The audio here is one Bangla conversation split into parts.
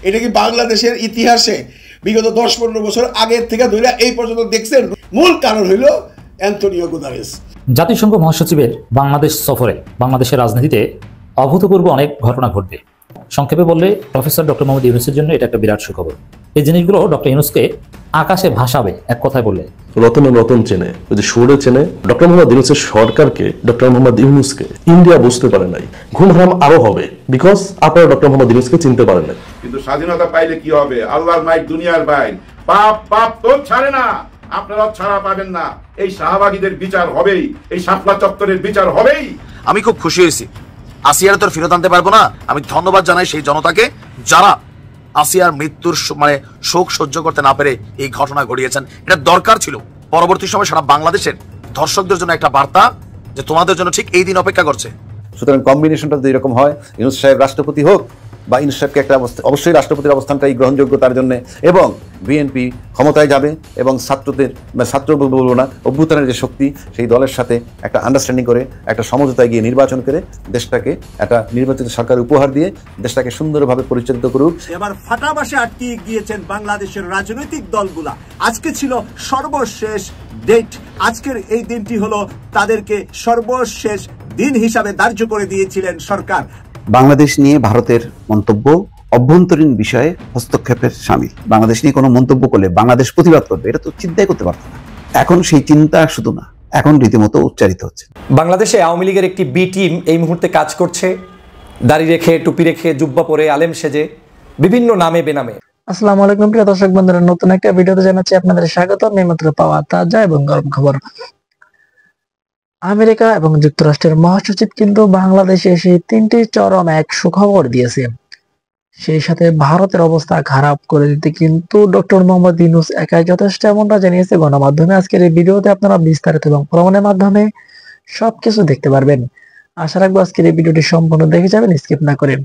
এটা কি বাংলাদেশের ইতিহাসে বিগত 10-15 বছর আগের থেকে ধরে এই পর্যন্ত দেখছেন? মূল কারণ হইল অ্যান্টোনিও গুতেরেস। জাতিসংঘ মহাসচিবের বাংলাদেশ সফরে বাংলাদেশের রাজনীতিতে অভূতপূর্ব অনেক ঘটনা ঘটবে। সংক্ষেপে বললে প্রফেসর ডক্টর মোহাম্মদ ইউনূসের জন্য এটা একটা বিরাট সুখবর। এই জিনিসগুলো ডক্টর ইউনূসকে আকাশে ভাসাবে এক কথায় বললে। রতনে রতন চেনে, যদি সুরে চেনে। ডক্টর মোহাম্মদ ইউনূসের সরকারকে, ডক্টর মোহাম্মদ ইউনূসকে ইন্ডিয়া বুঝতে পারে নাই। ঘুম হারাম আরো হবে, বিকজ আপনারা ডক্টর মোহাম্মদ ইউনূসকে চিনতে পারেন না। কিন্তু স্বাধীনতা পাইলে কি হবে? আল্লাহর মাইক দুনিয়ার বাইন, পাপ পাপ তো ছাড়ে না, আপনারা ছাড়া পাবেন না। এই শাহবাগীদের বিচার হবেই, এই শাপলা চত্বরের বিচার হবেই। আমি খুব খুশি হয়েছি। আসিয়ার তোর ফেরত আনতে পারবো না। আমি ধন্যবাদ জানাই সেই জনতাকে যারা আসিয়ার মৃত্যুর শোক সহ্য করতে না পেরে এই ঘটনা ঘটিয়েছেন। এটা দরকার ছিল। পরবর্তী সময় সারা বাংলাদেশের দর্শকদের জন্য একটা বার্তা যে তোমাদের জন্য ঠিক এই দিন অপেক্ষা করছে। সুতরাং কম্বিনেশনটা যদি এরকম হয়, ইউনূস সাহেব রাষ্ট্রপতি হোক বা ইউনূস সাহেবকে একটা অবশ্যই রাষ্ট্রপতির অবস্থানটাই গ্রহণযোগ্য তার জন্য, এবং বিএনপি ক্ষমতায় যাবে এবং ছাত্র বলবো না, অভ্যুত্থানের যে শক্তি সেই দলের সাথে একটা আন্ডারস্ট্যান্ডিং করে একটা সমঝোতায় গিয়ে নির্বাচন করে দেশটাকে একটা নির্বাচিত সরকার উপহার দিয়ে দেশটাকে সুন্দরভাবে পরিচালিত করুক। এবার ফাটাবাসে আটকে গিয়েছেন বাংলাদেশের রাজনৈতিক দলগুলা। আজকে ছিল সর্বশেষ ডেট। আজকের এই দিনটি হলো তাদেরকে সর্বশেষ দিন হিসাবে ধার্য করে দিয়েছিলেন সরকার। বাংলাদেশ নিয়ে ভারতের মন্তব্য অভ্যন্তরীণ বিষয়ে হস্তক্ষেপের শামিল। বাংলাদেশ নিয়ে কোনো মন্তব্য করলে বাংলাদেশ প্রতিবাদ করবে, এটা তো চিন্তাই করতে পারত না। এখন সেই চিন্তা শুধু না, এখন রীতিমতো উচ্চারিত হচ্ছে। বাংলাদেশে আওয়ামী লীগের একটি বি টিম এই মুহূর্তে কাজ করছে, দাড়ি রেখে, টুপি রেখে, জুব্বা পরে, আলেম সেজে, বিভিন্ন নামে বেনামে। আসসালামু আলাইকুম প্রিয় দর্শক বন্ধুরা, নতুন একটা ভিডিওতে জানাচ্ছি আপনাদের স্বাগত। এইমাত্র পাওয়া তাজা এবং গরম খবর। আমেরিকা এবং যুক্তরাষ্ট্রের মহাসচিব কিন্তু বাংলাদেশে এসে 3টি চরম এক সুখবর দিয়েছে। সেই সাথে ভারতের অবস্থা খারাপ করে দিতে কিন্তু ডক্টর মোহাম্মদ ইউনূস একাই যথেষ্ট, এমনটা জানিয়েছে গণমাধ্যমে। আজকের এই ভিডিওতে আপনারা বিস্তারিত এবং প্রমাণের মাধ্যমে সবকিছু দেখতে পারবেন। আশা রাখবো আজকের এই ভিডিওটি সম্পূর্ণ দেখে যাবেন, স্কিপ না করে।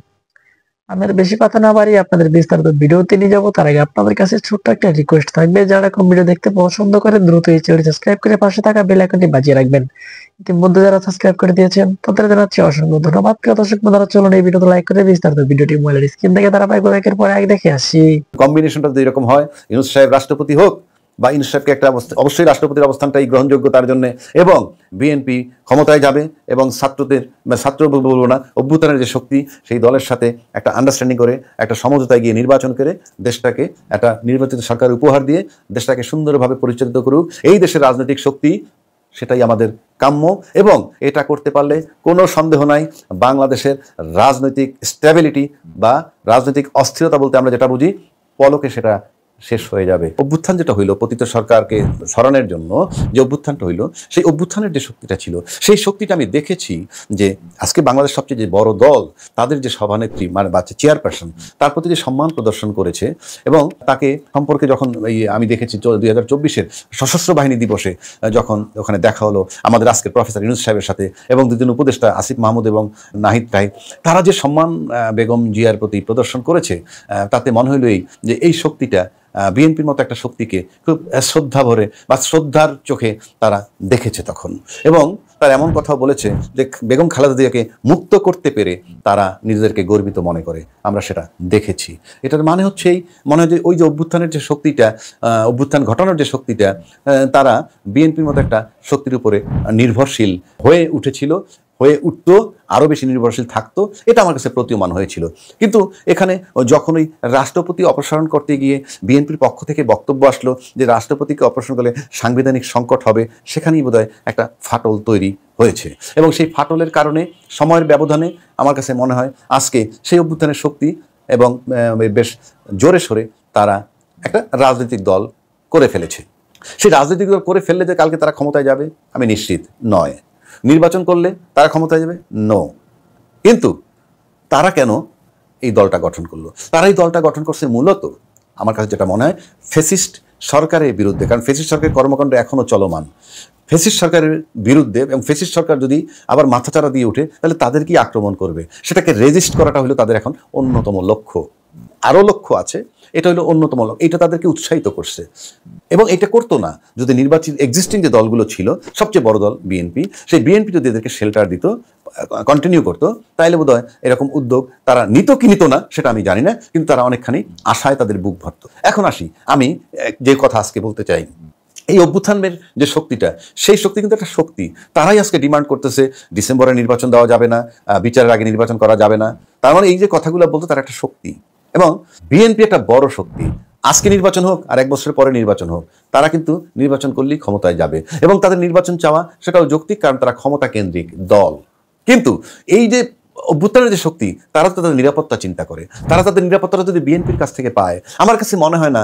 আমি আর বেশি কথা না বাড়িয়ে আপনাদের বিস্তারিত ভিডিওতে নিয়ে যাবো। তার আগে আপনাদের কাছে ছোট্ট একটা রিকোয়েস্ট থাকবে, যারা এরকম ভিডিও দেখতে পছন্দ করে দ্রুত এই চ্যানেলটি সাবস্ক্রাইব করে পাশে থাকা বেল আইকনটি বাজিয়ে রাখবেন। ইতিমধ্যে যারা সাবস্ক্রাইব করে দিয়েছেন তাদের জানাচ্ছি অসংখ্য ধন্যবাদ। প্রিয় দর্শক বন্ধুরা, চলুন এই ভিডিওতে লাইক করে বিস্তারিত ভিডিওটি মোবাইলের স্ক্রিন থেকে ধারাবাহিকভাবে একের পর এক দেখে আসি। কম্বিনেশনটা যদি এরকম হয়, ইউনূস সাহেব রাষ্ট্রপতি হোক বা ইউনূস সাহেবকে একটা অবশ্যই রাষ্ট্রপতির অবস্থানটাই গ্রহণযোগ্য তার জন্য, এবং বিএনপি ক্ষমতায় যাবে এবং ছাত্র বলবো না, অভ্যুত্থানের যে শক্তি সেই দলের সাথে একটা আন্ডারস্ট্যান্ডিং করে একটা সমঝোতায় গিয়ে নির্বাচন করে দেশটাকে একটা নির্বাচিত সরকার উপহার দিয়ে দেশটাকে সুন্দরভাবে পরিচালিত করুক। এই দেশের রাজনৈতিক শক্তি, সেটাই আমাদের কাম্য। এবং এটা করতে পারলে কোনো সন্দেহ নাই, বাংলাদেশের রাজনৈতিক স্ট্যাবিলিটি বা রাজনৈতিক অস্থিরতা বলতে আমরা যেটা বুঝি, পলকে সেটা শেষ হয়ে যাবে। অভ্যুত্থান যেটা হইলো, পতিত সরকারকে সরানোর জন্য যে অভ্যুত্থানটা হইলো, সেই অভ্যুত্থানের যে শক্তিটা ছিল, সেই শক্তিটা আমি দেখেছি যে আজকে বাংলাদেশ সবচেয়ে যে বড় দল, তাদের যে সভানেত্রী মানে বাচ্চা চেয়ারপারসন, তার প্রতি যে সম্মান প্রদর্শন করেছে, এবং তাকে সম্পর্কে যখন আমি দেখেছি 2024-এর সশস্ত্র বাহিনী দিবসে যখন ওখানে দেখা হলো আমাদের আজকের প্রফেসর ইউনূস সাহেবের সাথে এবং দুজন উপদেষ্টা আসিফ মাহমুদ এবং নাহিদ তাহিদ, তারা যে সম্মান বেগম জিয়ার প্রতি প্রদর্শন করেছে, তাতে মনে হইল যে এই শক্তিটা বিএনপির মতো একটা শক্তিকে খুব শ্রদ্ধা ভরে বা শ্রদ্ধার চোখে তারা দেখেছে তখন। এবং তারা এমন কথাও বলেছে যে বেগম খালেদা জিয়াকে মুক্ত করতে পেরে তারা নিজেদেরকে গর্বিত মনে করে। আমরা সেটা দেখেছি। এটার মানে হচ্ছে মনে হয় যে ওই যে অভ্যুত্থানের যে শক্তিটা, অভ্যুত্থান ঘটানোর যে শক্তিটা, তারা বিএনপির মতো একটা শক্তির উপরে নির্ভরশীল হয়ে উঠেছিল, হয়ে উঠতো, আরও বেশি নির্ভরশীল থাকতো। এটা আমার কাছে প্রতীয়মান হয়েছিল। কিন্তু এখানে যখন ওই রাষ্ট্রপতি অপসারণ করতে গিয়ে বিএনপির পক্ষ থেকে বক্তব্য আসলো যে রাষ্ট্রপতিকে অপসারণ করলে সাংবিধানিক সংকট হবে, সেখানেই বোধহয় একটা ফাটল তৈরি হয়েছে। এবং সেই ফাটলের কারণে সময়ের ব্যবধানে আমার কাছে মনে হয় আজকে সেই অভ্যুত্থানের শক্তি এবং বেশ জোরে সোরে তারা একটা রাজনৈতিক দল করে ফেলেছে। সেই রাজনৈতিক দল করে ফেললে যে কালকে তারা ক্ষমতায় যাবে আমি নিশ্চিত নয়। নির্বাচন করলে তারা ক্ষমতায় যাবে নো। কিন্তু তারা কেন এই দলটা গঠন করলো? তারা এই দলটা গঠন করছে মূলত আমার কাছে যেটা মনে হয় ফ্যাসিস্ট সরকারের বিরুদ্ধে। কারণ ফ্যাসিস্ট সরকারের কর্মকাণ্ড এখনও চলমান। ফ্যাসিস্ট সরকারের বিরুদ্ধে, এবং ফ্যাসিস্ট সরকার যদি আবার মাথাচাড়া দিয়ে ওঠে তাহলে তাদেরকেই আক্রমণ করবে, সেটাকে রেজিস্ট করাটা হলো তাদের এখন অন্যতম লক্ষ্য। আরও লক্ষ্য আছে, এটা হলো অন্যতম লক্ষ্য। এটা তাদেরকে উৎসাহিত করছে এবং এটা করতো না যদি নির্বাচিত এক্সিস্টিং যে দলগুলো ছিল, সবচেয়ে বড় দল বিএনপি, সেই বিএনপি যদি এদেরকে শেল্টার দিত, কন্টিনিউ করতো, তাইলে বোধহয় এরকম উদ্যোগ তারা নিত কি নিত না সেটা আমি জানি না, কিন্তু তারা অনেকখানি আশায় তাদের বুক ভরত। এখন আসি আমি যে কথা আজকে বলতে চাই, এই অভ্যুত্থানের যে শক্তিটা, সেই শক্তি কিন্তু একটা শক্তি। তারাই আজকে ডিমান্ড করতেছে ডিসেম্বরে নির্বাচন দেওয়া যাবে না, বিচারের আগে নির্বাচন করা যাবে না। তার মানে এই যে কথাগুলো বলতো তার একটা শক্তি, এবং বিএনপি একটা বড় শক্তি। আজকে নির্বাচন হোক আর 1 বছর পরে নির্বাচন হোক, তারা কিন্তু নির্বাচন করলেই ক্ষমতায় যাবে, এবং তাদের নির্বাচন চাওয়া সেটাও যৌক্তিক, কারণ তারা ক্ষমতা কেন্দ্রিক দল। কিন্তু এই যে অভ্যুত্থানের যে শক্তি, তারা তো তাদের নিরাপত্তা চিন্তা করে, তারা তাদের নিরাপত্তাটা যদি বিএনপির কাছ থেকে পায়, আমার কাছে মনে হয় না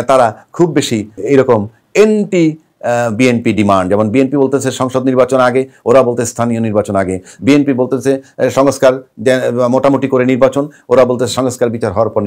তারা খুব বেশি এইরকম এন্টি বিএনপি ডিমান্ড, যেমন বিএনপি বলতেছে সংসদ নির্বাচন আগে, ওরা বলতে স্থানীয় নির্বাচন আগে, বিএনপি বলতেছে সংস্কার মোটামুটি করে নির্বাচন, ওরা বলতেছে সংস্কার বিচার হওয়ার পর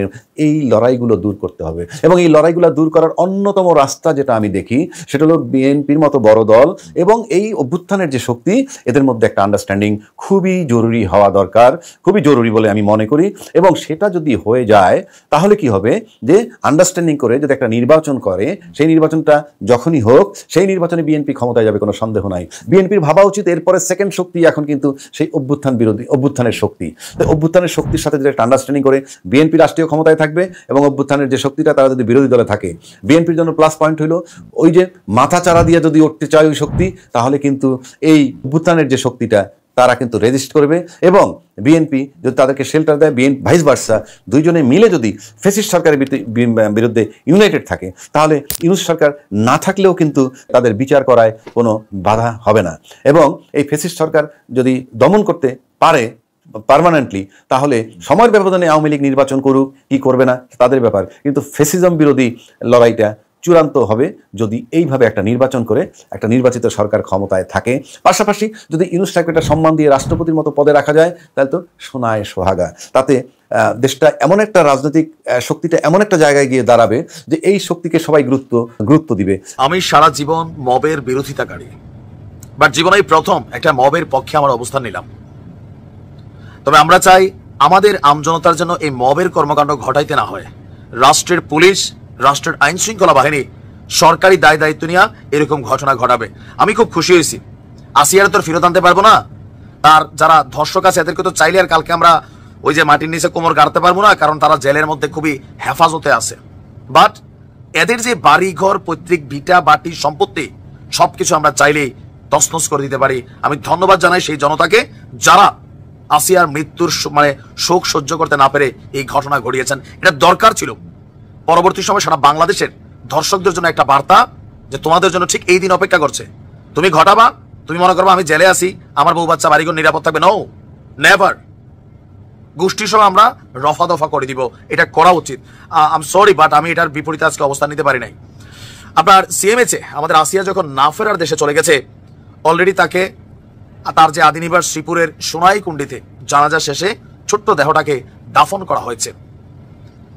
এই লড়াইগুলো দূর করতে হবে। এবং এই লড়াইগুলো দূর করার অন্যতম রাস্তা যেটা আমি দেখি, সেটা হলো বিএনপির মতো বড় দল এবং এই অভ্যুত্থানের যে শক্তি, এদের মধ্যে একটা আন্ডারস্ট্যান্ডিং খুবই জরুরি হওয়া দরকার, খুবই জরুরি বলে আমি মনে করি। এবং সেটা যদি হয়ে যায়, তাহলে কি হবে, যে আন্ডারস্ট্যান্ডিং করে যদি একটা নির্বাচন করে, সেই নির্বাচনটা যখনই হোক, সেই নির্বাচনে বিএনপি ক্ষমতায় যাবে, কোনো সন্দেহ নাই। বিএনপির ভাবা উচিত এরপরে সেকেন্ড শক্তি এখন কিন্তু সেই অভ্যুত্থানের শক্তি। তো অভ্যুত্থানের শক্তির সাথে যদি একটা আন্ডারস্ট্যান্ডিং করে বিএনপি রাষ্ট্রীয় ক্ষমতায় থাকবে, এবং অভ্যুত্থানের যে শক্তিটা তারা যদি বিরোধী দলে থাকে, বিএনপির জন্য প্লাস পয়েন্ট হইল ওই যে মাথা চারা দিয়ে যদি উঠতে চায় ওই শক্তি, তাহলে কিন্তু এই অভ্যুত্থানের যে শক্তিটা তারা কিন্তু রেজিস্ট করবে, এবং বিএনপি যদি তাদেরকে শেল্টার দেয়, ভাইস ভার্সা, দুইজনে মিলে যদি ফ্যাসিস্ট সরকারের বিরুদ্ধে ইউনাইটেড থাকে, তাহলে ইউনূস সরকার না থাকলেও কিন্তু তাদের বিচার করায় কোনো বাধা হবে না। এবং এই ফ্যাসিস্ট সরকার যদি দমন করতে পারে পার্মানেন্টলি, তাহলে সময়ের ব্যবধানে আওয়ামী লীগ নির্বাচন করুক কি করবে না তাদের ব্যাপার, কিন্তু ফ্যাসিজম বিরোধী লড়াইটা চূড়ান্ত হবে যদি এইভাবে একটা নির্বাচন করে একটা নির্বাচিত সরকার ক্ষমতায় থাকে। পাশাপাশি যদি ইউনূস সাহেবকে একটা সম্মান দিয়ে রাষ্ট্রপতির মতো পদে রাখা যায়, তাহলে তো সোনায় সোহাগা। তাতে দেশটা এমন একটা রাজনৈতিক শক্তিটা এমন একটা জায়গায় গিয়ে দাঁড়াবে যে এই শক্তিকে সবাই গুরুত্ব দিবে। আমি সারা জীবন মবের বিরোধিতাকারী, বাট জীবনেই প্রথম একটা মবের পক্ষে আমার অবস্থান নিলাম। তবে আমরা চাই আমাদের আমজনতার জন্য এই মবের কর্মকাণ্ড ঘটাইতে না হয়। রাষ্ট্রের পুলিশ, রাষ্ট্রের আইন শৃঙ্খলা বাহিনী সরকারি দায় দায়িত্ব নিয়ে এরকম ঘটনা ঘটাবে। আমি খুব খুশি হয়েছি। আসিয়ার তো ফেরত আনতে পারবো না, তার যারা ধর্ষক আছে এদেরকে তো চাইলে আর কালকে আমরা ওই যে মাটির নিচে কোমর গাড়তে পারবো না, কারণ তারা জেলের মধ্যে খুবই হেফাজতে আছে। বাট এদের যে বাড়ি ঘর, পৈতৃক ভিটা বাটি সম্পত্তি সবকিছু আমরা চাইলেই তছনছ করে দিতে পারি। আমি ধন্যবাদ জানাই সেই জনতাকে যারা আসিয়ার মৃত্যুর শোক সহ্য করতে না পেরে এই ঘটনা ঘটিয়েছেন। এটা দরকার ছিল। পরবর্তী সময় সারা বাংলাদেশের ধর্ষকদের জন্য একটা বার্তা যে তোমাদের জন্য ঠিক এই দিন অপেক্ষা করছে। তুমি ঘটাবা, তুমি মনে করবা আমি জেলে আছি, আমার বউ বাচ্চা বাড়িঘর নিরাপদ থাকবে। No, never. গোষ্ঠী সহ আমরা রফা দফা করে দিব, এটা করা উচিত। আই এম সরি, বাট আমি এটার বিপরীতে আজকে অবস্থান নিতে পারি নাই। আপনার সিএমএচে আমাদের আসিয়া যখন না ফেরার দেশে চলে গেছে, অলরেডি তাকে তার যে আদি নিবাস শ্রীপুরের সোনাইকুণ্ডিতে জানাজা শেষে ছোট্ট দেহটাকে দাফন করা হয়েছে।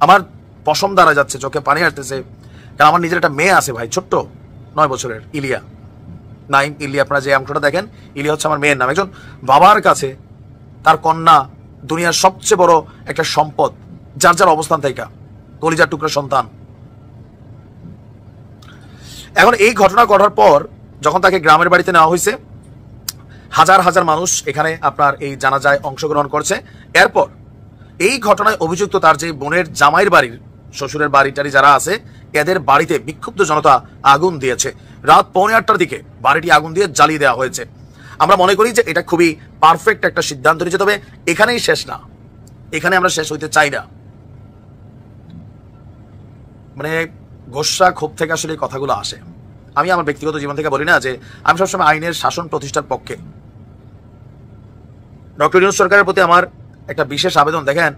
আমার পশম দাঁড়া যাচ্ছে, চোখে পানি আসতেছে, কারণ আমার নিজের একটা মেয়ে আছে ভাই, ছোট্ট 9 বছরের ইলিয়া, নাইম ইলিয়া। আপনারা যে অংশটা দেখেন, ইলিয়া হচ্ছে আমার মেয়ের নাম। একজন বাবার কাছে তার কন্যা দুনিয়ার সবচেয়ে বড় একটা সম্পদ, যার যার অবস্থান থেকে কলিজার টুকরা সন্তান। এখন এই ঘটনা ঘটার পর যখন তাকে গ্রামের বাড়িতে নেওয়া হয়েছে, হাজার হাজার মানুষ এখানে আপনার এই জানাজায় অংশগ্রহণ করছে। এরপর এই ঘটনায় অভিযুক্ত তার যে বোনের জামাইয়ের বাড়ির, শ্বশুরের বাড়িটারি যারা আছে, এদের বাড়িতে বিক্ষুব্ধ জনতা আগুন দিয়েছে। রাত 8:45টার দিকে বাড়িটি আগুন দিয়ে জ্বালিয়ে দেওয়া হয়েছে। আমরা মনে করি যে এটা খুবই পারফেক্ট একটা সিদ্ধান্ত নিয়েছে। তবে এখানেই শেষ না, এখানে আমরা শেষ হইতে চাই না। গোসা ক্ষোভ থেকে আসলে কথাগুলো আসে। আমি আমার ব্যক্তিগত জীবন থেকে বলি না যে আমি সবসময় আইনের শাসন প্রতিষ্ঠার পক্ষে। ডক্টর ইউনূস সরকারের প্রতি আমার একটা বিশেষ আবেদন। দেখেন,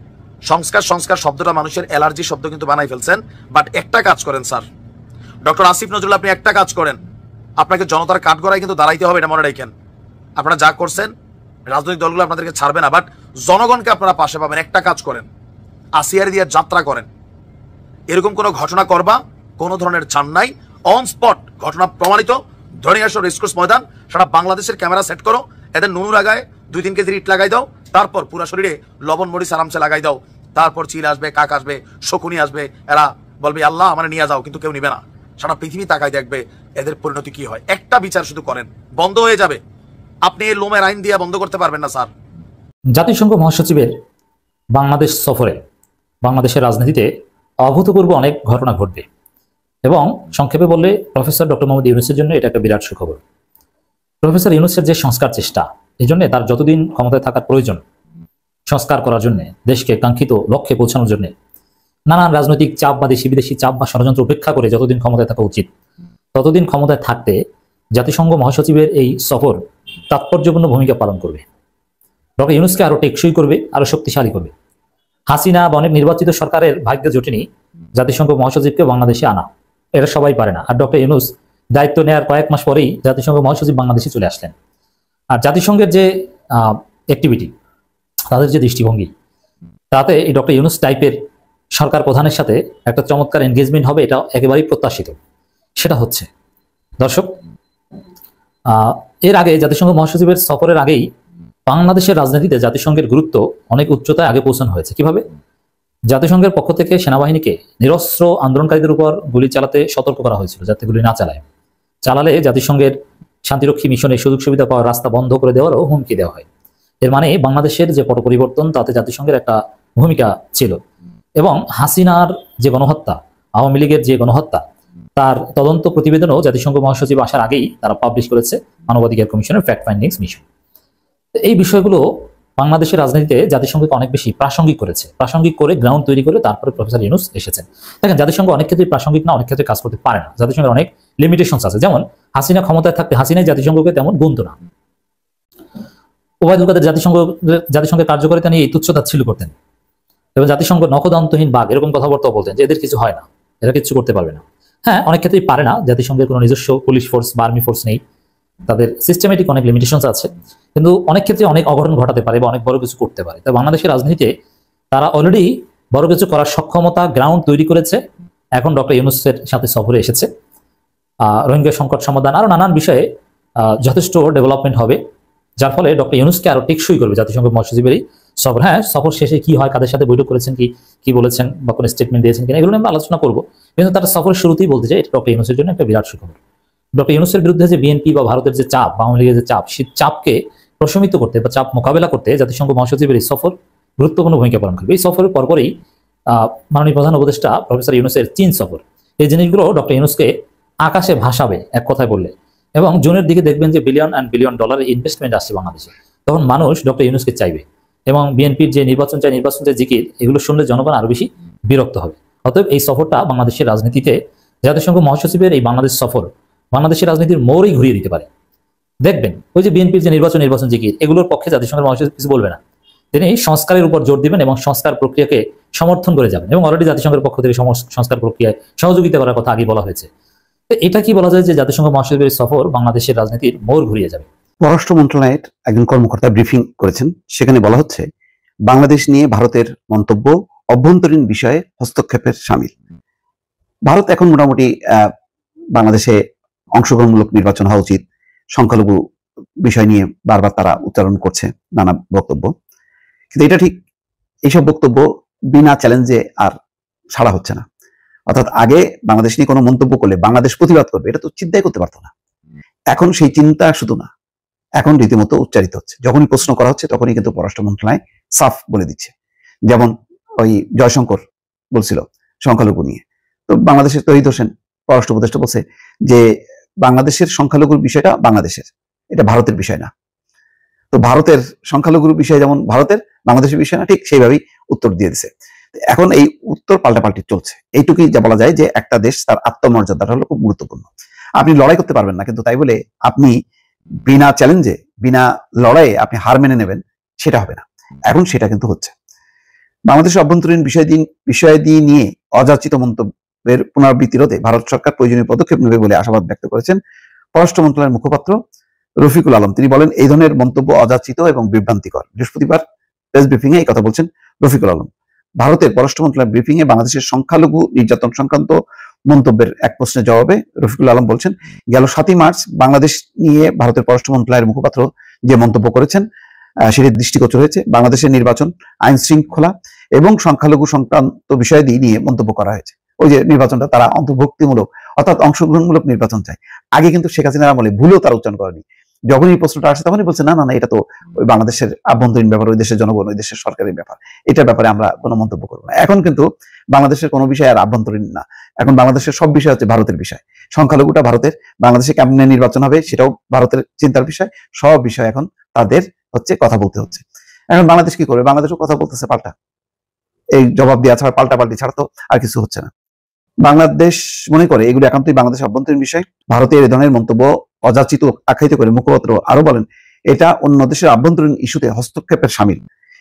সংস্কার শব্দটা মানুষের অ্যালার্জি শব্দ কিন্তু বানাই ফেলছেন। বাট একটা কাজ করেন স্যার, ডক্টর আসিফ নজরুল, আপনি একটা কাজ করেন, আপনাকে জনতার কাঠগড়ায় কিন্তু দাঁড়াইতে হবে, এটা মনে রাখেন। আপনারা যা করছেন, রাজনৈতিক দলগুলো আপনাদেরকে ছাড়বে না, বাট জনগণকে আপনারা পাশে পাবেন। একটা কাজ করেন, আসিয়ার দিয়ে যাত্রা করেন। এরকম কোনো ঘটনা করবা, কোনো ধরনের ছাড় নাই, অন স্পট ঘটনা প্রমাণিত, ধরে আসো রেসকোর্স ময়দান, সারা বাংলাদেশের ক্যামেরা সেট করো, এদের নুনু লাগায় 2-3 কেজি ইট লাগাই দাও, তারপর পুরো শরীরে লবণ মরিচ আরামসে লাগাই দাও। তারপর চিল আসবে, কাক আসবে, শকুনি আসবে, এরা বলবে আল্লাহ আমার নিয়ে যাও, কিন্তু কেউ নিবে না। সারা পৃথিবী তাকায় দেখবে এদের পরিণতি কি হয়। একটা বিচার শুধু করেন, বন্ধ হয়ে যাবে। আপনি এই লোমের আইন দিয়ে বন্ধ করতে পারবেন না স্যার। জাতিসংঘ মহাসচিবের বাংলাদেশ সফরে বাংলাদেশের রাজনীতিতে অভূতপূর্ব অনেক ঘটনা ঘটবে এবং সংক্ষেপে বললে প্রফেসর ডক্টর মোহাম্মদ ইউনূসের জন্য এটা একটা বিরাট সুখবর। প্রফেসর ইউনূসের যে সংস্কার চেষ্টা, এই জন্য তার যতদিন ক্ষমতায় থাকার প্রয়োজন সংস্কার করার জন্য, দেশকে কাঙ্ক্ষিত লক্ষ্যে পৌঁছানোর জন্য নানান রাজনৈতিক চাপ বা দেশি বিদেশি চাপ বা ষড়যন্ত্র উপেক্ষা করে যতদিন ক্ষমতায় থাকা উচিত, ততদিন ক্ষমতায় থাকতে জাতিসংঘ মহাসচিবের এই সফর তাৎপর্যপূর্ণ ভূমিকা পালন করবে। ডক্টর ইউনূসকে আরো টেকসই করবে, আরো শক্তিশালী করবে। হাসিনা বা অনেক নির্বাচিত সরকারের ভাগ্যে জোটেনি জাতিসংঘ মহাসচিবকে বাংলাদেশে আনা, এটা সবাই পারে না। আর ডক্টর ইউনূস দায়িত্ব নেওয়ার কয়েক মাস পরেই জাতিসংঘ মহাসচিব বাংলাদেশে চলে আসলেন। আর জাতিসংঘের যে অ্যাক্টিভিটি, তাদের যে দৃষ্টিভঙ্গি, তাতে এই ডক্টর ইউনূস টাইপের সরকার প্রধানের সাথে একটা চমৎকার এনগেজমেন্ট হবে, এটা একেবারেই প্রত্যাশিত। সেটা হচ্ছে দর্শক, এর আগে জাতিসংঘ মহাসচিবের সফরের আগেই বাংলাদেশের রাজনীতিতে জাতিসংঘের গুরুত্ব অনেক উচ্চতায় আগে পৌঁছানো হয়েছে। কিভাবে? জাতিসংঘের পক্ষ থেকে সেনাবাহিনীকে নিরস্ত্র আন্দোলনকারীদের উপর গুলি চালাতে সতর্ক করা হয়েছিল, যাতে গুলি না চালালে জাতিসংঘের শান্তিরক্ষী মিশনে সুযোগ সুবিধা পাওয়ার রাস্তা বন্ধ করে দেওয়ারও হুমকি দেওয়া হয়। এর মানে বাংলাদেশের যে পট পরিবর্তন, তাতে জাতিসংঘের একটা ভূমিকা ছিল। এবং হাসিনার যে গণহত্যা, আওয়ামী লীগের যে গণহত্যা, তার তদন্ত প্রতিবেদনও জাতিসংঘ মহাসচিব আসার আগেই তারা পাবলিশ করেছে মানবাধিকার কমিশনের ফ্যাক্ট ফাইন্ডিংস মিশন। এই বিষয়গুলো বাংলাদেশের রাজনীতিতে জাতিসংঘকে অনেক বেশি প্রাসঙ্গিক করেছে, প্রাসঙ্গিক করে গ্রাউন্ড তৈরি করে তারপরে প্রফেসর ইউনূস এসেছেন। দেখেন, জাতিসংঘ অনেক ক্ষেত্রে প্রাসঙ্গিক না, অনেক ক্ষেত্রে কাজ করতে পারে না। জাতিসংঘের অনেক লিমিটেশনস আছে। যেমন হাসিনা ক্ষমতায় থাকতে হাসিনাই জাতিসংঘকে তেমন গুনতো না। ওবায়দুল কাদের জাতিসংঘের কার্যকারিতা নিয়ে তুচ্ছতাচ্ছিল্য করতেন এবং জাতিসংঘ নখদন্তহীন বাঘ এরকম কথাবার্তা বলতেন যে এদের কিছু হয় না, এরা কিছু করতে পারবে না। হ্যাঁ, অনেক ক্ষেত্রেই পারে না। জাতিসংঘের কোনো নিজস্ব পুলিশ ফোর্স বা আর্মি ফোর্স নেই, তাদের সিস্টেমেটিক অনেক লিমিটেশনস আছে, কিন্তু অনেক ক্ষেত্রে অনেক অঘটন ঘটাতে পারে বা অনেক বড় কিছু করতে পারে। তাই বাংলাদেশের রাজনীতিতে তারা অলরেডি বড় কিছু করার সক্ষমতা গ্রাউন্ড তৈরি করেছে। এখন ডক্টর ইউনূসের সাথে সফরে এসেছে। রোহিঙ্গা সংকট সমাধান আরো নানান বিষয়ে যথেষ্ট ডেভেলপমেন্ট হবে, যার ফলে ডক্টর ইউনূসকে আরো টেকসই করবে জাতিসংঘ মহাসচিবেরই সফর। হ্যাঁ, সফর শেষে কি হয়, কাদের সাথে বৈঠক করেছেন, কি বলেছেন বা কোনো স্টেটমেন্ট দিয়েছেন কিনা, এগুলো আমরা আলোচনা করবো। কিন্তু তারা সফরের শুরুতেই বলতে চাই এটা ডক্টর ইউনূসের জন্য একটা বিরাট সুখবর। ডক্টর ইউনূসের বিরুদ্ধে যে বিএনপি বা ভারতের যে চাপ, আওয়ামী লীগের যে চাপ, সেই চাপকে প্রশমিত করতে বা চাপ মোকাবেলা করতে জাতিসংঘ মহাসচিবের এই সফর গুরুত্বপূর্ণ ভূমিকা পালন করবে। এই সফরের পরপরই মাননীয় প্রধান উপদেষ্টা প্রফেসর ইউনূসের চীন সফর, এই জিনিসগুলো ডক্টর ইউনূসকে আকাশে ভাসাবে এক কথায় বললে। এবং জুনের দিকে দেখবেন যে বিলিয়ন অ্যান্ড বিলিয়ন ডলারের ইনভেস্টমেন্ট আসছে বাংলাদেশে, তখন মানুষ ডক্টর ইউনূসকে চাইবে। এবং বিএনপির যে নির্বাচন চাই জিকির, এগুলো শুনলে জনগণ আরো বেশি বিরক্ত হবে। অতএব এই সফরটা বাংলাদেশের রাজনীতিতে জাতিসংঘ মহাসচিবের এই বাংলাদেশ সফর বাংলাদেশের রাজনীতির মোড়ই ঘুরিয়ে দিতে পারে। দেখবেন ওই যে বিএনপির যে নির্বাচন জিকির, এগুলোর পক্ষে জাতিসংঘের মহাসচিব কিছু বলবে না, তিনি সংস্কারের উপর জোর দিবেন এবং সংস্কার প্রক্রিয়াকে সমর্থন করে যাবেন। এবং অলরেডি জাতিসংঘের পক্ষ থেকে সংস্কার প্রক্রিয়ায় সহযোগিতা করার কথা আগে বলা হয়েছে। তো এটা কি বলা যায় যে জাতিসংঘ মহাসচিবের সফর বাংলাদেশের রাজনীতির মোড় ঘুরিয়ে যাবে। পররাষ্ট্র মন্ত্রণালয়ের একজন কর্মকর্তা ব্রিফিং করেছেন, সেখানে বলা হচ্ছে বাংলাদেশ নিয়ে ভারতের মন্তব্য অভ্যন্তরীণ বিষয়ে হস্তক্ষেপের শামিল। ভারত এখন মোটামুটি বাংলাদেশে অংশগ্রহণমূলক নির্বাচন হওয়া উচিত, সংখ্যালঘু বিষয় নিয়ে বারবার তারা উচ্চারণ করছে নানা বক্তব্য। কিন্তু এটা ঠিক, এইসব বক্তব্য বিনা চ্যালেঞ্জে আর সাড়া হচ্ছে না। অর্থাৎ আগে বাংলাদেশ নিয়ে কোনো মন্তব্য করলে বাংলাদেশ প্রতিবাদ করবে, এটা তো চিন্তাই করতে পারতো না। এখন সেই চিন্তা শুধু না, এখন রীতিমতো উচ্চারিত হচ্ছে। যখনই প্রশ্ন করা হচ্ছে তখনই কিন্তু পররাষ্ট্র মন্ত্রণালয় সাফ বলে দিচ্ছে। যেমন ওই জয়শঙ্কর বলছিল সংখ্যালঘু নিয়ে, তো বাংলাদেশের তহিদ হোসেন পররাষ্ট্র উপদেষ্টা বলছে যে বাংলাদেশের সংখ্যালঘুর বিষয়টা বাংলাদেশের, এটা ভারতের বিষয় না। তো ভারতের সংখ্যালঘুর বিষয় যেমন ভারতের, বাংলাদেশের বিষয় না, ঠিক সেইভাবেই উত্তর দিয়ে দিছে। এখন এই উত্তর পাল্টাপাল্টি চলছে। এইটুকুই যা বলা যায় যে একটা দেশ তার আত্মমর্যাদাটা হলো খুব গুরুত্বপূর্ণ। আপনি লড়াই করতে পারবেন না, কিন্তু তাই বলে আপনি বিনা চ্যালেঞ্জে বিনা লড়াইয়ে আপনি হার মেনে নেবেন, সেটা হবে না। এখন সেটা কিন্তু হচ্ছে। বাংলাদেশের অভ্যন্তরীণ বিষয়াদি নিয়ে অযাচিত মন্তব্যের পুনরাবৃত্তি রোধে ভারত সরকার প্রয়োজনীয় পদক্ষেপ নেবে বলে আশাবাদ ব্যক্ত করেছেন পররাষ্ট্র মন্ত্রণালয়ের মুখপাত্র রফিকুল আলম। তিনি বলেন, এই ধরনের মন্তব্য অযাচিত এবং বিভ্রান্তিকর। বৃহস্পতিবার প্রেস ব্রিফিং এ এই কথা বলছেন রফিকুল আলম। ভারতের পররাষ্ট্র মন্ত্রণালয়ের ব্রিফিং এ বাংলাদেশের সংখ্যালঘু নির্যাতন সংক্রান্ত মন্তব্যের এক প্রশ্নের জবাবে রফিকুল আলম বলছেন, গেল 7 মার্চ বাংলাদেশ নিয়ে ভারতের পররাষ্ট্র মন্ত্রণালয়ের মুখপাত্র যে মন্তব্য করেছেন সেটি দৃষ্টিগোচর হয়েছে। বাংলাদেশের নির্বাচন, আইন শৃঙ্খলা এবং সংখ্যালঘু সংক্রান্ত বিষয় নিয়ে মন্তব্য করা হয়েছে। ওই যে নির্বাচনটা তারা অন্তর্ভুক্তিমূলক অর্থাৎ অংশগ্রহণমূলক নির্বাচন চায়। আগে কিন্তু শেখ হাসিনার আমলে ভুলেও তারা উচ্চারণ করেনি। যখন এই প্রশ্নটা আসে তখনই বলছে না না না, এটা তো ওই বাংলাদেশের আভ্যন্তরীণ ব্যাপার, ওই দেশের জনগণ, ওই দেশের সরকারের ব্যাপার, এটার ব্যাপারে আমরা কোনো মন্তব্য করবো না। এখন কিন্তু বাংলাদেশের কোনো বিষয় আর আভ্যন্তরীণ না, এখন বাংলাদেশের সব বিষয় হচ্ছে ভারতের বিষয়। সংখ্যালঘুটা ভারতের, বাংলাদেশে কেমনে নির্বাচন হবে সেটাও ভারতের চিন্তার বিষয়। সব বিষয় এখন তাদের হচ্ছে কথা বলতে হচ্ছে। এখন বাংলাদেশ কি করবে? বাংলাদেশও কথা বলতেছে পাল্টা, এই জবাব দেওয়া ছাড়া, পাল্টাপাল্টি ছাড়া তো আর কিছু হচ্ছে না। বাংলাদেশ মনে করে এগুলো একান্তই বাংলাদেশের অভ্যন্তরীণ বিষয়। ভারতের এ ধরনের মন্তব্য অযাচিত আখ্যায়িত করে মুখপাত্র আরো বলেন এটা অন্য দেশের আভ্যন্তরীণ ইস্যুতে হস্তক্ষেপের শামিল।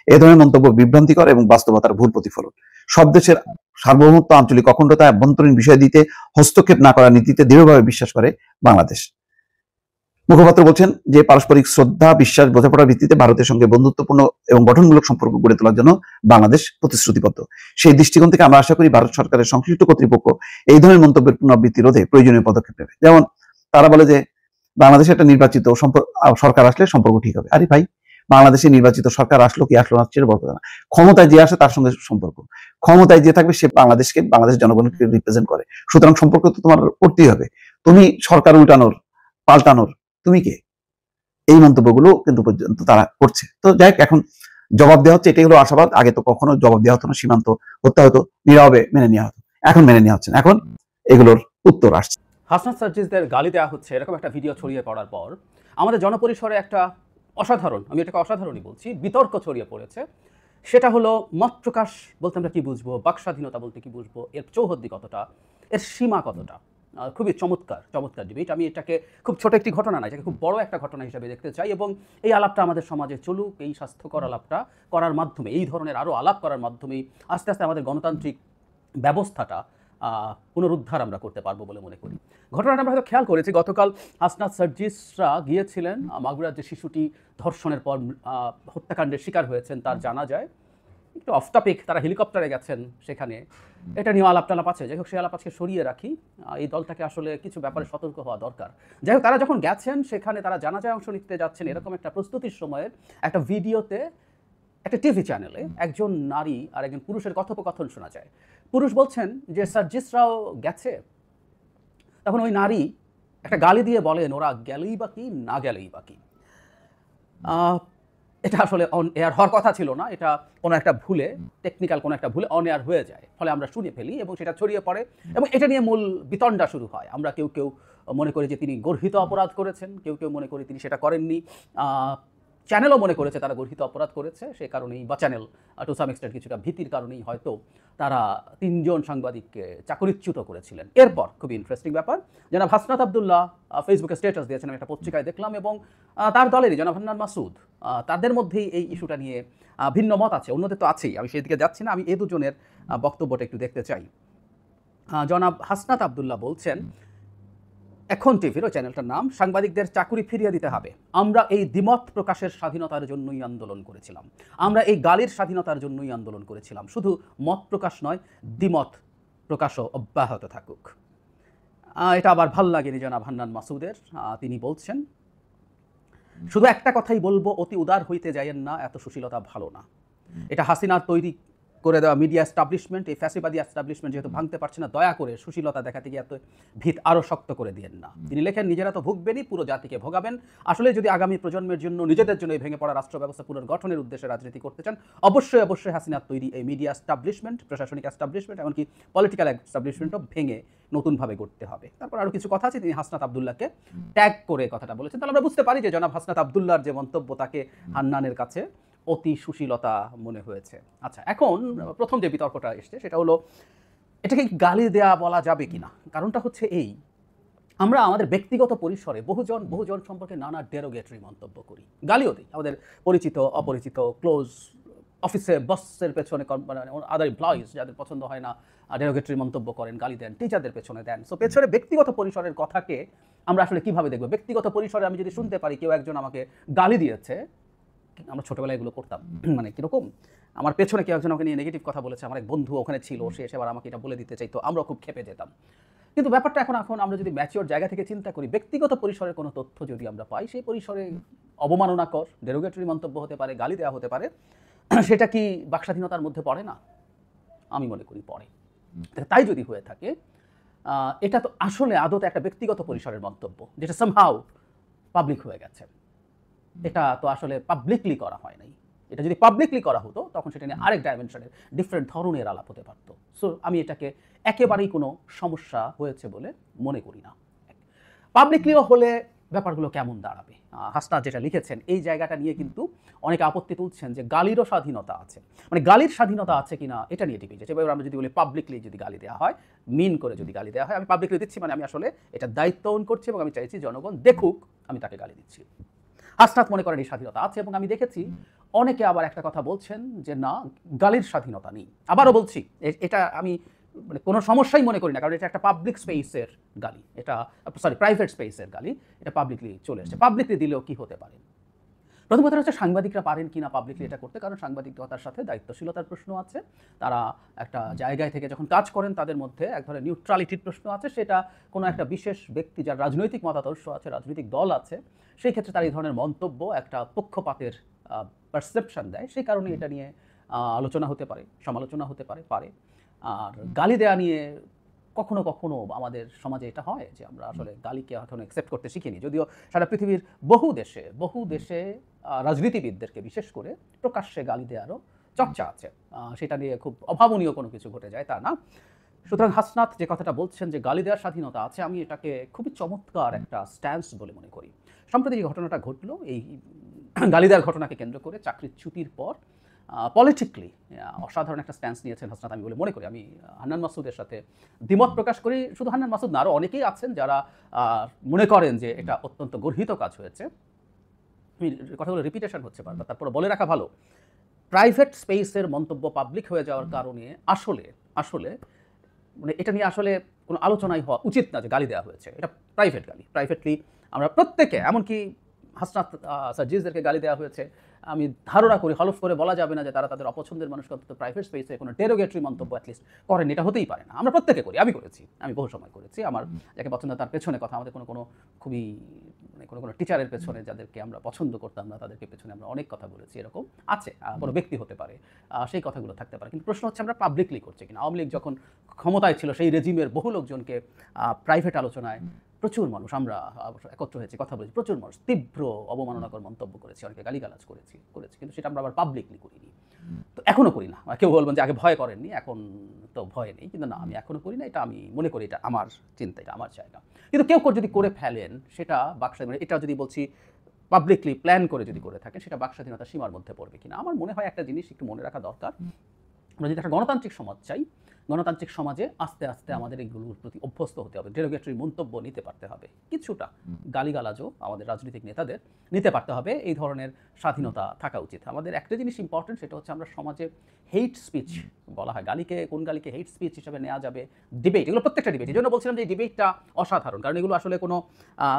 এ ধরনের মন্তব্য বিভ্রান্তিকর এবং বাস্তবতার ভুল প্রতিফলন। সব দেশের সার্বভৌমত্ব, আঞ্চলিক অখণ্ডতা, আভ্যন্তরীণ বিষয় দিতে হস্তক্ষেপ না করার নীতিতে দৃঢ়ভাবে বিশ্বাস করে বাংলাদেশ। মুখপাত্র বলছেন যে পারস্পরিক শ্রদ্ধা, বিশ্বাস, বোঝাপড়ার ভিত্তিতে ভারতের সঙ্গে বন্ধুত্বপূর্ণ এবং গঠনমূলক সম্পর্ক গড়ে তোলার জন্য বাংলাদেশ প্রতিশ্রুতিবদ্ধ। সেই দৃষ্টিকোণ থেকে আমরা আশা করি ভারত সরকারের সংশ্লিষ্ট কর্তৃপক্ষ এই ধরনের মন্তব্যের পুনরাবৃত্তি রোধে প্রয়োজনীয় পদক্ষেপ নেবে। যেমন তারা বলে যে বাংলাদেশে একটা নির্বাচিত সরকার আসলে সম্পর্ক ঠিক হবে। আরে ভাই, বাংলাদেশে নির্বাচিত সরকার আসলো কি আসলো না সেটা বড় কথা না, ক্ষমতায় যে আসে তার সঙ্গে সম্পর্ক। ক্ষমতায় যে থাকবে সে বাংলাদেশকে, বাংলাদেশ জনগণকে রিপ্রেজেন্ট করে, সুতরাং সম্পর্ক তো তোমার করতেই হবে। তুমি সরকার উল্টানোর, পাল্টানোর তুমি কে? এই মন্তব্যগুলো কিন্তু পর্যন্ত তারা করছে। তো যাই হোক, এখন জবাব দেওয়া হচ্ছে, এটাই হলো আশাবাদ। আগে তো কখনো জবাব দেওয়া হতো না, সীমান্ত হত্যা হতো, নীরবে মেনে নেওয়া হতো, এখন মেনে নেওয়া হচ্ছে না, এখন এগুলোর উত্তর আসছে। হাসনাত সার্জিসদের গালি দেওয়া হচ্ছে এরকম একটা ভিডিও ছড়িয়ে পড়ার পর আমাদের জনপরিসরে একটা অসাধারণ, আমি এটাকে অসাধারণই বলছি, বিতর্ক ছড়িয়ে পড়েছে। সেটা হলো মত প্রকাশ বলতে আমরা কি বুঝবো, বাক স্বাধীনতা বলতে কি বুঝবো, এর চৌহদ্দি কতটা, এর সীমা কতটা। খুবই চমৎকার ডিবেট। আমি এটাকে খুব ছোট একটি ঘটনা না, এটাকে খুব বড় একটা ঘটনা হিসেবে দেখতে চাই, এবং এই আলাপটা আমাদের সমাজে চলুক। এই স্বাস্থ্যকর আলাপটা করার মাধ্যমে, এই ধরনের আরও আলাপ করার মাধ্যমেই আস্তে আস্তে আমাদের গণতান্ত্রিক ব্যবস্থাটা পুনরুদ্ধার আমরা করতে পারবো বলে মনে করি। ঘটনাটা আমরা হয়তো খেয়াল করেছি, গতকাল হাসনাত সার্জিসরা গিয়েছিলেন মাগুরার যে শিশুটি ধর্ষণের পর হত্যাকাণ্ডের শিকার হয়েছেন তার জানা যায়। একটু অফ টপিক, তারা হেলিকপ্টারে গেছেন সেখানে, এটা নিয়ে আলাপ টালাপ আছে। যাই হোক, সেই আলাপ আজকে সরিয়ে রাখি। এই দলটাকে আসলে কিছু ব্যাপারে সতর্ক হওয়া দরকার। যাই হোক, তারা যখন গেছেন সেখানে তারা জানাজায় অংশ নিতে যাচ্ছেন, এরকম একটা প্রস্তুতির সময়ের একটা ভিডিওতে একটা টিভি চ্যানেলে একজন নারী আর একজন পুরুষের কথোপকথন শোনা যায়। পুরুষ বলছেন যে সার্জিসরাও গেছে, তখন ওই নারী একটা গালি দিয়ে বলেন ওরা গেলেই বা কি, না গেলেই বা কি। এটা আসলে অন এয়ার হওয়ার কথা ছিল না, এটা কোনো একটা ভুলে, টেকনিক্যাল কোনো একটা ভুলে অন এয়ার হয়ে যায়, ফলে আমরা শুনে ফেলি এবং সেটা ছড়িয়ে পড়ে এবং এটা নিয়ে মূল বিতণ্ডা শুরু হয়। আমরা কেউ কেউ মনে করি যে তিনি গর্হিত অপরাধ করেছেন, কেউ কেউ মনে করি তিনি সেটা করেননি। চ্যানেলও মনে করেছে তারা গর্হিত অপরাধ করেছে, সে কারণেই, বা চ্যানেল টু সাম এক্সটেন্ট কিছুটা ভীতির কারণেই হয়তো তারা 3 জন সাংবাদিককে চাকরিচ্যুত করেছিলেন। এরপর খুবই ইন্টারেস্টিং ব্যাপার, জনাব হাসনাত আব্দুল্লাহ ফেসবুকে স্ট্যাটাস দিয়েছেন, একটা পত্রিকায় দেখলাম, এবং তার দলেরই জনাব হান্নান মাসুদ, তাদের মধ্যেই এই ইস্যুটা নিয়ে ভিন্ন মত আছে, অন্যদের তো আছেই, আমি সেই দিকে যাচ্ছি না, আমি এই দুজনের বক্তব্যটা একটু দেখতে চাই। জনাব হাসনাত আব্দুল্লাহ বলছেন, এখন টিভির ওই চ্যানেলটার নাম, সাংবাদিকদের চাকরি ফিরিয়ে দিতে হবে। আমরা এই দ্বিমত প্রকাশের স্বাধীনতার জন্যই আন্দোলন করেছিলাম, আমরা এই গালির স্বাধীনতার জন্যই আন্দোলন করেছিলাম। শুধু মত প্রকাশ নয়, দ্বিমত প্রকাশও অব্যাহত থাকুক। এটা আবার ভাল লাগেনি জনাব হান্নান মাসুদের। তিনি বলছেন, শুধু একটা কথাই বলবো, অতি উদার হইতে যাইয়েন না, এত সুশীলতা ভালো না। এটা হাসিনার তৈরি করে দেওয়া মিডিয়া এস্টাবলিশমেন্ট, এই ফ্যাসিবাদী এস্টাবলিশমেন্ট যেহেতু ভাঙতে পারছে না, দয়া করে সুশীলতা দেখাতে গিয়ে এত ভিত আরও শক্ত করে দিয়েন না। তিনি লেখেন, নিজেরা তো ভুগবেনই, পুরো জাতিকে ভোগাবেন। আসলে যদি আগামী প্রজন্মের জন্য, নিজেদের জন্য এই ভেঙে পড়া রাষ্ট্র ব্যবস্থা পুনর্গঠনের উদ্দেশ্যে রাজনীতি করতে চান, অবশ্যই হাসিনার তৈরি এই মিডিয়া এস্টাবলিশমেন্ট, প্রশাসনিক এস্টাবলিশমেন্ট, এমনকি পলিটিক্যাল এস্টাবলিশমেন্টও ভেঙে নতুনভাবে গড়তে হবে। তারপর আরও কিছু কথা আছে, তিনি হাসনাত আব্দুল্লাহকে ট্যাগ করে কথাটা বলেছেন। তাহলে আমরা বুঝতে পারি যে জনাব হাসনাত আব্দুল্লাহর যে মন্তব্য তাকে হান্নানের কাছে অতি সুশীলতা মনে হয়েছে। আচ্ছা, এখন প্রথম যে বিতর্কটা এসছে সেটা হলো, এটাকে গালি দেয়া বলা যাবে কিনা। কারণটা হচ্ছে এই, আমরা আমাদের ব্যক্তিগত পরিসরে বহুজন সম্পর্কে নানা ডেরোগেটরি মন্তব্য করি, গালিও দিই। আমাদের পরিচিত, অপরিচিত, ক্লোজ, অফিসে বসের পেছনে, আদার এমপ্লয়িজ যাদের পছন্দ হয় না, ডেরোগেটরি মন্তব্য করেন, গালি দেন, টিচারদের পেছনে দেন। সো পেছনে ব্যক্তিগত পরিসরের কথাকে আমরা আসলে কিভাবে দেখব? ব্যক্তিগত পরিসরে আমি যদি শুনতে পারি কেউ একজন আমাকে গালি দিয়েছে, আমরা ছোটবেলায় এগুলো করতাম, মানে কিরকম, আমার পেছনে কেউ একজন আমাকে নিয়ে নেগেটিভ কথা বলেছে, আমার এক বন্ধু ওখানে ছিল, সে এসে আবার আমাকে এটা বলে দিতে চাইতো, আমরা খুব খেপে যেতাম। কিন্তু ব্যাপারটা এখন আমরা যদি ম্যাচিওর জায়গা থেকে চিন্তা করি, ব্যক্তিগত পরিসরের কোনো তথ্য যদি আমরা পাই, সেই পরিসরে অবমাননাকর ডেরোগেটরি মন্তব্য হতে পারে, গালি দেওয়া হতে পারে, সেটা কি বাকস্বাধীনতার মধ্যে পড়ে না? আমি মনে করি পড়ে। তাই যদি হয়ে থাকে, এটা তো আসলে আদতে একটা ব্যক্তিগত পরিসরের মন্তব্য, যেটা সামহাউ পাবলিক হয়ে গেছে। এটা তো আসলে পাবলিকলি করা হয় নাই। এটা যদি পাবলিকলি করা হতো তখন সেটা নিয়ে আরেক ডাইমেনশনের ডিফারেন্ট ধরনের আলাপ হতে পারতো। সো আমি এটাকে একেবারেই কোনো সমস্যা হয়েছে বলে মনে করি না। পাবলিকলিও হলে ব্যাপারগুলো কেমন দাঁড়াবে? হাসনাত যেটা লিখেছেন এই জায়গাটা নিয়ে কিন্তু অনেকে আপত্তি তুলছেন যে গালিরও স্বাধীনতা আছে, মানে গালির স্বাধীনতা আছে কিনা এটা নিয়ে ডিবেট। এবার আমরা যদি বলি পাবলিকলি যদি গালি দেওয়া হয়, মিন করে যদি গালি দেওয়া হয়, আমি পাবলিকলি দিচ্ছি মানে আমি আসলে এটা দায়িত্ব ওন করছি এবং আমি চাইছি জনগণ দেখুক আমি তাকে গালি দিচ্ছি। হাসনাত মনে করেন এই স্বাধীনতা আছে, এবং আমি দেখেছি অনেকে আবার একটা কথা বলছেন যে না, গালির স্বাধীনতা নেই। আবারও বলছি, এটা আমি মানে কোনো সমস্যাই মনে করি না, কারণ এটা একটা পাবলিক স্পেসের গালি, এটা প্রাইভেট স্পেসের গালি, এটা পাবলিকলি চলে এসেছে। পাবলিকলি দিলেও কি হতে পারে? প্রথম কথা হচ্ছে সাংবাদিকরা পারেন কি না পাবলিকলি এটা করতে, কারণ সাংবাদিকতার সাথে দায়িত্বশীলতার প্রশ্ন আছে। তারা একটা জায়গায় থেকে যখন কাজ করেন তাদের মধ্যে এক ধরনের নিউট্রালিটির প্রশ্ন আছে, সেটা কোনো একটা বিশেষ ব্যক্তি যার রাজনৈতিক মতাদর্শ আছে, রাজনৈতিক দল আছে, সেই ক্ষেত্রে তার এই ধরনের মন্তব্য একটা পক্ষপাতের পারসেপশন দেয়। সেই কারণে এটা নিয়ে আলোচনা হতে পারে, সমালোচনা হতে পারে। আর গালি দেওয়া নিয়ে কখনো কখনো আমাদের সমাজে এটা হয় যে আমরা আসলে গালিকে এখন অ্যাকসেপ্ট করতে শিখিনি, যদিও সারা পৃথিবীর বহু দেশে রাজনীতিবিদদেরকে বিশেষ করে প্রকাশ্যে গালি দেওয়ারও চর্চা আছে। সেটা নিয়ে খুব অভাবনীয় কোনো কিছু ঘটে যায় তা না। সুতরাং হাসনাত যে কথাটা বলছেন যে গালি দেওয়ার স্বাধীনতা আছে, আমি এটাকে খুবই চমৎকার একটা স্ট্যান্স বলে মনে করি। সম্প্রতি যে ঘটনাটা ঘটলো, এই গালি দেওয়ার ঘটনাকে কেন্দ্র করে চাকরিচ্যুতির পর পলিটিক্যালি অসাধারণ একটা স্ট্যান্স নিয়েছেন হাসনাত আমি বলে মনে করি। আমি হান্নান মাসুদের সাথে দ্বিমত প্রকাশ করি। শুধু হান্নান মাসুদ না, আরও অনেকেই আছেন যারা মনে করেন যে এটা অত্যন্ত গর্হিত কাজ হয়েছে। কথাগুলো রিপিটেশন হচ্ছে বারবার, তারপরে বলে রাখা ভালো, প্রাইভেট স্পেসের মন্তব্য পাবলিক হয়ে যাওয়ার কারণে আসলে মানে এটা নিয়ে আসলে কোনো আলোচনাই হওয়া উচিত না যে গালি দেওয়া হয়েছে। এটা প্রাইভেট গালি, প্রাইভেটলি আমরা প্রত্যেকে, এমনকি হাসনাত সার্জিসদেরকে গালি দেওয়া হয়েছে। আমি ধারণা করি, হলফ করে বলা যাবে না যে তারা তাদের অপছন্দের মানুষকে অন্তত প্রাইভেট স্পেসে কোনো ডেরোগেটরি মন্তব্য অ্যাটলিস্ট করেন। এটা হতেই পারে না। আমরা প্রত্যেকে করি, আমি করেছি, আমি বহু সময় করেছি। আমার যাকে পছন্দ তার পেছনে কথা, আমাদের কোনো খুবই মানে কোনো টিচারের পেছনে যাদেরকে আমরা পছন্দ করতাম না তাদেরকে পেছনে আমরা অনেক কথা বলেছি। এরকম আছে, কোনো ব্যক্তি হতে পারে, সেই কথাগুলো থাকতে পারে। কিন্তু প্রশ্ন হচ্ছে আমরা পাবলিকলি করছি কিনা। আওয়ামী লীগ যখন ক্ষমতায় ছিল সেই রেজিমের বহু লোকজনকে প্রাইভেট আলোচনায় প্রচুর মানুষ আমরা একত্র হয়েছি, কথা বলেছি, প্রচুর মানুষ তীব্র অবমাননাকর মন্তব্য করেছি, অনেকে গালিগালাজ করেছি, কিন্তু সেটা আমরা আবার পাবলিকলি করিনি। তো এখনও করি না। কেউ বলবেন যে আগে ভয় করেননি, এখন তো ভয় নেই, কিন্তু না, আমি এখনও করি না। এটা আমি মনে করি এটা আমার চিন্তা, এটা আমার জায়গা। কিন্তু কেউ যদি করে ফেলেন সেটা বাকস্বাধীনতা, এটা যদি বলছি পাবলিকলি প্ল্যান করে যদি করে থাকেন সেটা বাকস্বাধীনতার সীমার মধ্যে পড়বে কিনা। আমার মনে হয় একটা জিনিস একটু মনে রাখা দরকার, আমরা যদি একটা গণতান্ত্রিক সমাজ চাই, গণতান্ত্রিক সমাজে আস্তে আস্তে আমাদের এইগুলোর প্রতি অভ্যস্ত হতে হবে, ডেরোগেটরি মন্তব্য নিতে পারতে হবে, কিছুটা গালিগালাজও আমাদের রাজনৈতিক নেতাদের নিতে পারতে হবে। এই ধরনের স্বাধীনতা থাকা উচিত। আমাদের একটা জিনিস ইম্পর্টেন্ট, সেটা হচ্ছে আমরা সমাজে হেইট স্পিচ বলা হয়, কোন গালিকে হেইট স্পিচ হিসাবে নেওয়া যাবে, ডিবেট, এগুলো প্রত্যেকটা ডিবেট। এই জন্য বলছিলাম যে এই ডিবেটটা অসাধারণ, কারণ এগুলো আসলে কোনো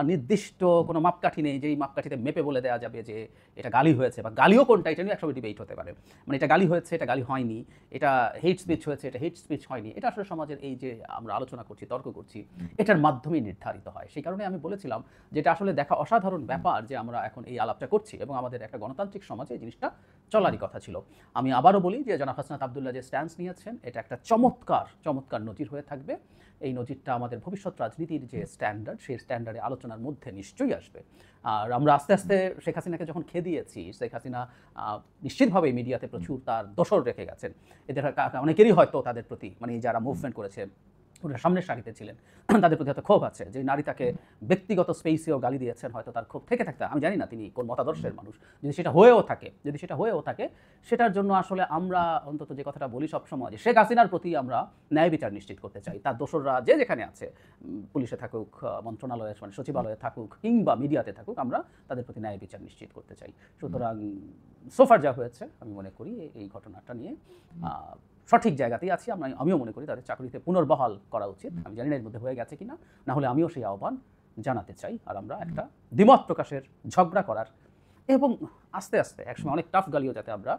নির্দিষ্ট কোনো মাপকাঠি নেই যেই মাপকাঠিতে মেপে বলে দেওয়া যাবে যে এটা গালি হয়েছে বা গালিও কোনটা, এটা নিয়ে একসময় ডিবেট হতে পারে। মানে এটা গালি হয়েছে, এটা গালি হয়নি, এটা হেইট স্পিচ হয়েছে, এটা হেইট স্পিচ হয়নি, এটা আসলে সমাজের এই যে আমরা আলোচনা করছি, তর্ক করছি, এটার মাধ্যমেই নির্ধারিত হয়। সেই কারণে আমি বলেছিলাম যে এটা আসলে দেখা অসাধারণ ব্যাপার যে আমরা এখন এই আলাপটা করছি এবং আমাদের একটা গণতান্ত্রিক সমাজে এই জিনিসটা চলারই কথা ছিল। আমি আবারও বলি যে জনাব হাসনাত আবদুল্লাহ যে স্ট্যান্স নিয়েছেন এটা একটা চমৎকার নজির হয়ে থাকবে। এই নজিরটা আমাদের ভবিষ্যৎ রাজনীতির যে স্ট্যান্ডার্ড, সেই স্ট্যান্ডার্ডে আলোচনার মধ্যে নিশ্চয়ই আসবে। আর আমরা আস্তে আস্তে শেখ হাসিনাকে যখন খেদিয়েছি, শেখ হাসিনা নিশ্চিতভাবে মিডিয়াতে প্রচুর তার দোসর রেখে গেছেন। এদের অনেকেরই হয়তো তাদের প্রতি, মানে যারা মুভমেন্ট করেছে, ওরা সামনের সারিতে ছিলেন, তাদের প্রতি হয়তো ক্ষোভ আছে যে নারী তাকে ব্যক্তিগত স্পেসেও গালি দিয়েছেন, হয়তো তার ক্ষোভ থেকে থাকতে, আমি জানি না তিনি কোন মতাদর্শের মানুষ। যদি সেটা হয়েও থাকে সেটার জন্য আসলে আমরা অন্তত যে কথাটা বলি সবসময় যে শেখ হাসিনার প্রতি আমরা ন্যায় বিচার নিশ্চিত করতে চাই। তার দোসররা যে যেখানে আছে, পুলিশে থাকুক, মন্ত্রণালয়ে মানে সচিবালয়ে থাকুক কিংবা মিডিয়াতে থাকুক, আমরা তাদের প্রতি ন্যায় বিচার নিশ্চিত করতে চাই। সুতরাং সোফার যা হয়েছে আমি মনে করি এই ঘটনাটা নিয়ে সঠিক জায়গাতেই আছি। আমিও মনে করি তাদের চাকরিতে পুনর্বহাল করা উচিত। আমি জানি না এর মধ্যে হয়ে গেছে কিনা, না হলে আমিও সেই আহ্বান জানাতে চাই। আর আমরা একটা দ্বিমত প্রকাশের, ঝগড়া করার এবং আস্তে আস্তে একসময় অনেক টাফ গালিও যাতে আমরা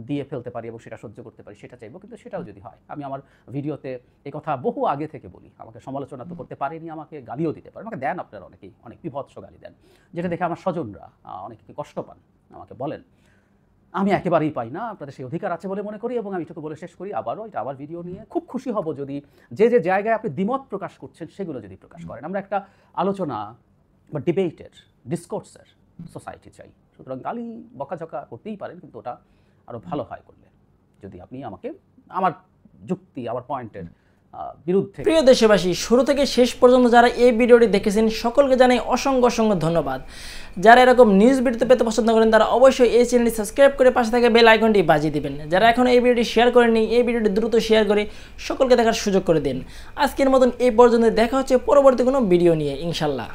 দিয়ে ফেলতে পারি এবং সেটা সহ্য করতে পারি, সেটা চাইবো। কিন্তু সেটাও যদি হয়, আমি আমার ভিডিওতে এই কথা বহু আগে থেকে বলি, আমাকে সমালোচনা তো করতে পারেনি, আমাকে গালিও দিতে পারে, আমাকে দেন আপনারা অনেক বিভৎস গালি দেন, যেটা দেখে আমার স্বজনরা অনেকে কষ্ট পান, আমাকে বলেন আমি একেবারেই পাই না, আপনাদের সেই অধিকার আছে বলে মনে করি, এবং আমি এটুকু বলে শেষ করি আবারও, এটা আবার ভিডিও নিয়ে খুব খুশি হব যদি যে যে জায়গায় আপনি দ্বিমত প্রকাশ করছেন সেগুলো যদি প্রকাশ করেন। আমরা একটা আলোচনা বা ডিবেটের, ডিসকোর্সের সোসাইটি চাই। সুতরাং গালি বকাঝকা করতেই পারেন, কিন্তু ওটা আরও ভালো হয় করলে, যদি আপনি আমাকে আমার যুক্তি, আমার পয়েন্টের বিরুদ্ধে। প্রিয় দেশবাসী, শুরু থেকে শেষ পর্যন্ত যারা এই ভিডিওটি দেখেছেন সকলকে জানাই অসংখ্য অসংখ্য ধন্যবাদ। যারা এরকম নিউজ ভিডিওতে পেতে পছন্দ করেন তারা অবশ্যই এই চ্যানেলটি সাবস্ক্রাইব করে পাশে থাকা বেল আইকনটি বাজিয়ে দিবেন। যারা এখনও এই ভিডিওটি শেয়ার করেননি, এই ভিডিওটি দ্রুত শেয়ার করে সকলকে দেখার সুযোগ করে দিন। আজকের মতন এই পর্যন্ত, দেখা হচ্ছে পরবর্তী কোনো ভিডিও নিয়ে ইনশাল্লাহ।